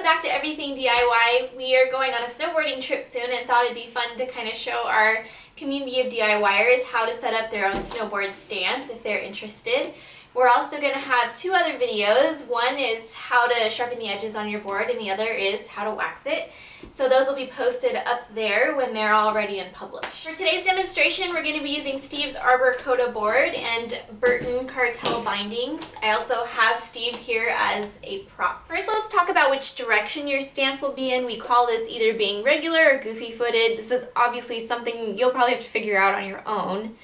back to Everything DIY. We are going on a snowboarding trip soon and thought it'd be fun to kind of show our community of DIYers how to set up their own snowboard stance if they're interested. We're also going to have two other videos. One is how to sharpen the edges on your board and the other is how to wax it. So those will be posted up there when they're all ready and published. For today's demonstration, we're going to be using Steve's Arbor Coda board and Burton Cartel bindings. I also have Steve here as a prop. First, let's talk about which direction your stance will be in. We call this either being regular or goofy-footed. This is obviously something you'll probably have to figure out on your own.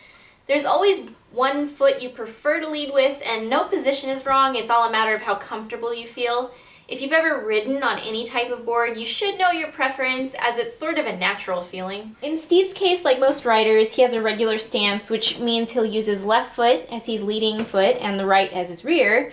There's always one foot you prefer to lead with, and no position is wrong. It's all a matter of how comfortable you feel. If you've ever ridden on any type of board, you should know your preference, as it's sort of a natural feeling. In Steve's case, like most riders, he has a regular stance, which means he'll use his left foot as his leading foot and the right as his rear.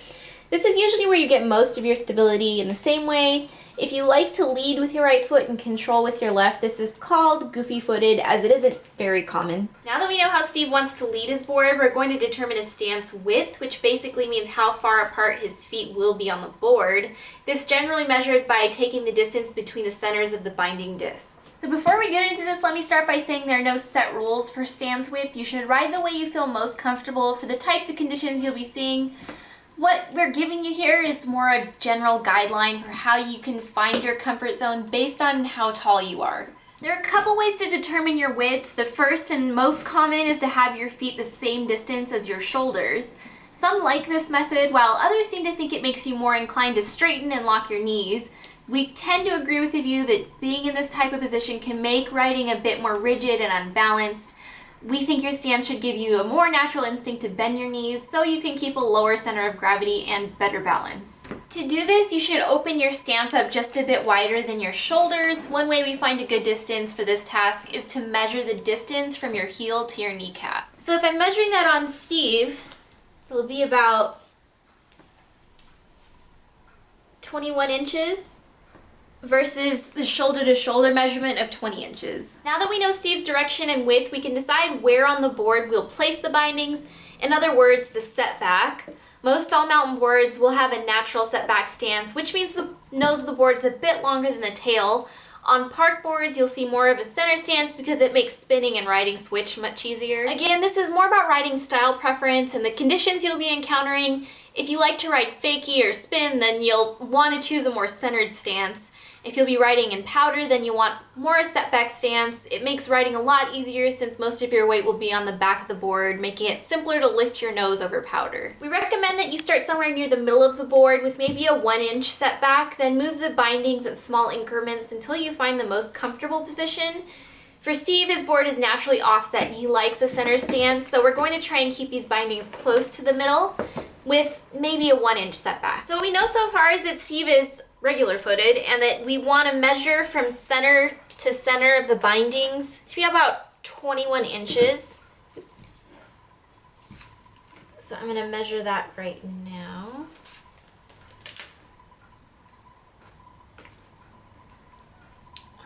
This is usually where you get most of your stability. In the same way, if you like to lead with your right foot and control with your left, this is called goofy-footed, as it isn't very common. Now that we know how Steve wants to lead his board, we're going to determine his stance width, which basically means how far apart his feet will be on the board. This is generally measured by taking the distance between the centers of the binding discs. So before we get into this, let me start by saying there are no set rules for stance width. You should ride the way you feel most comfortable for the types of conditions you'll be seeing. What we're giving you here is more a general guideline for how you can find your comfort zone based on how tall you are. There are a couple ways to determine your width. The first and most common is to have your feet the same distance as your shoulders. Some like this method, while others seem to think it makes you more inclined to straighten and lock your knees. We tend to agree with the view that being in this type of position can make riding a bit more rigid and unbalanced. We think your stance should give you a more natural instinct to bend your knees so you can keep a lower center of gravity and better balance. To do this, you should open your stance up just a bit wider than your shoulders. One way we find a good distance for this task is to measure the distance from your heel to your kneecap. So if I'm measuring that on Steve, it'll be about 21 inches. Versus the shoulder-to-shoulder measurement of 20 inches. Now that we know Steve's direction and width, we can decide where on the board we'll place the bindings. In other words, the setback. Most all-mountain boards will have a natural setback stance, which means the nose of the board is a bit longer than the tail. On park boards, you'll see more of a center stance because it makes spinning and riding switch much easier. Again, this is more about riding style preference and the conditions you'll be encountering. If you like to ride fakie or spin, then you'll want to choose a more centered stance. If you'll be riding in powder, then you want more a setback stance. It makes riding a lot easier since most of your weight will be on the back of the board, making it simpler to lift your nose over powder. We recommend that you start somewhere near the middle of the board with maybe a 1-inch setback, then move the bindings in small increments until you find the most comfortable position. For Steve, his board is naturally offset and he likes a center stance, so we're going to try and keep these bindings close to the middle with maybe a 1-inch setback. So what we know so far is that Steve is regular footed and that we want to measure from center to center of the bindings to be about 21 inches. Oops. So I'm going to measure that right now.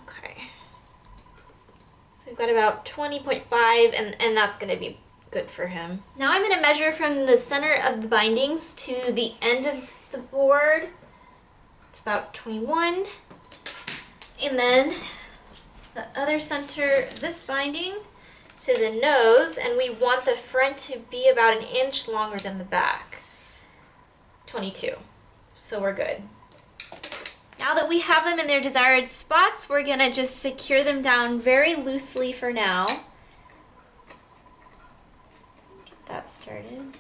Okay. So we've got about 20.5 and that's going to be good for him. Now I'm going to measure from the center of the bindings to the end of the board. It's about 21. And then the other center of this binding to the nose, and we want the front to be about 1 inch longer than the back. 22. So we're good. Now that we have them in their desired spots, we're going to just secure them down very loosely for now. Get that started.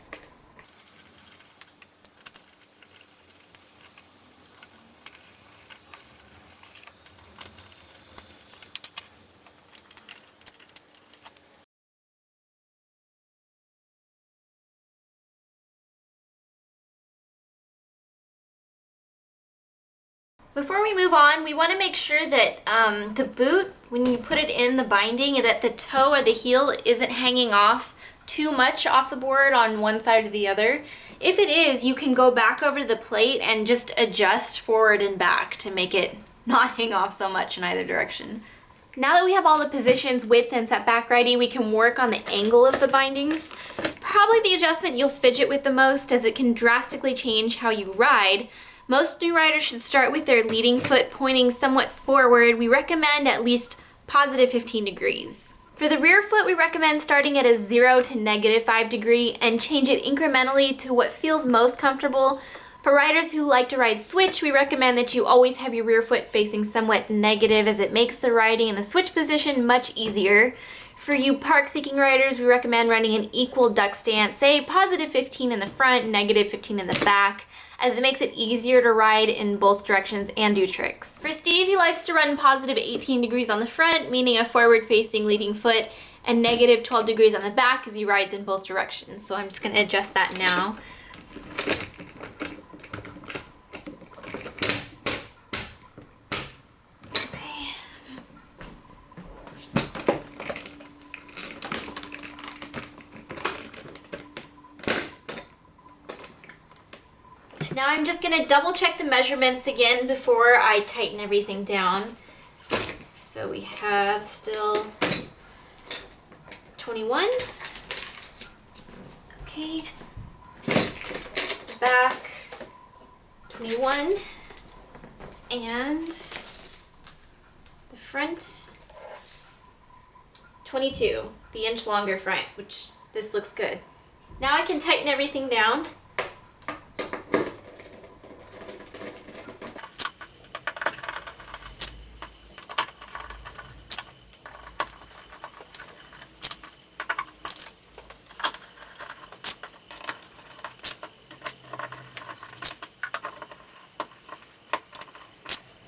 Before we move on, we want to make sure that the boot, when you put it in the binding, that the toe or the heel isn't hanging off too much off the board on one side or the other. If it is, you can go back over to the plate and just adjust forward and back to make it not hang off so much in either direction. Now that we have all the positions, width, and setback ready, we can work on the angle of the bindings. It's probably the adjustment you'll fidget with the most, as it can drastically change how you ride. Most new riders should start with their leading foot pointing somewhat forward. We recommend at least positive 15 degrees. For the rear foot, we recommend starting at a 0 to negative 5 degree and change it incrementally to what feels most comfortable. For riders who like to ride switch, we recommend that you always have your rear foot facing somewhat negative, as it makes the riding in the switch position much easier. For you park-seeking riders, we recommend running an equal duck stance, say positive 15 in the front, negative 15 in the back, as it makes it easier to ride in both directions and do tricks. For Steve, he likes to run positive 18 degrees on the front, meaning a forward-facing leading foot, and negative 12 degrees on the back as he rides in both directions. So I'm just going to adjust that now. Now I'm just going to double check the measurements again before I tighten everything down. So we have still 21. Okay. Back 21. And the front 22. The inch longer front, which this looks good. Now I can tighten everything down.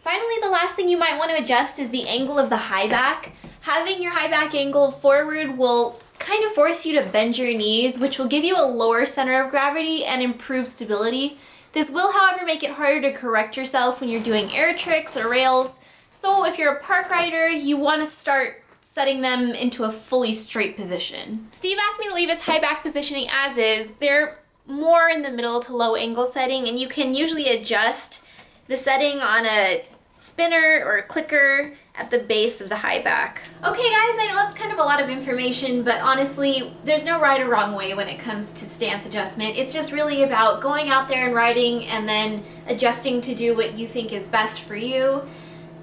Finally, the last thing you might want to adjust is the angle of the high back. Having your high back angle forward will kind of force you to bend your knees, which will give you a lower center of gravity and improve stability. This will, however, make it harder to correct yourself when you're doing air tricks or rails. So if you're a park rider, you want to start setting them into a fully straight position. Steve asked me to leave his high back positioning as is. They're more in the middle to low angle setting, and you can usually adjust the setting on a spinner or a clicker at the base of the high back. Okay guys, I know that's kind of a lot of information, but honestly, there's no right or wrong way when it comes to stance adjustment. It's just really about going out there and riding and then adjusting to do what you think is best for you.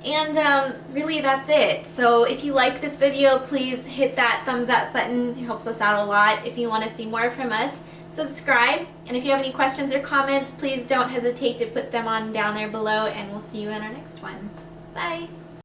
And really that's it. So if you like this video, please hit that thumbs up button. It helps us out a lot. If you want to see more from us, subscribe. And if you have any questions or comments, please don't hesitate to put them on down there below, and we'll see you in our next one. Bye!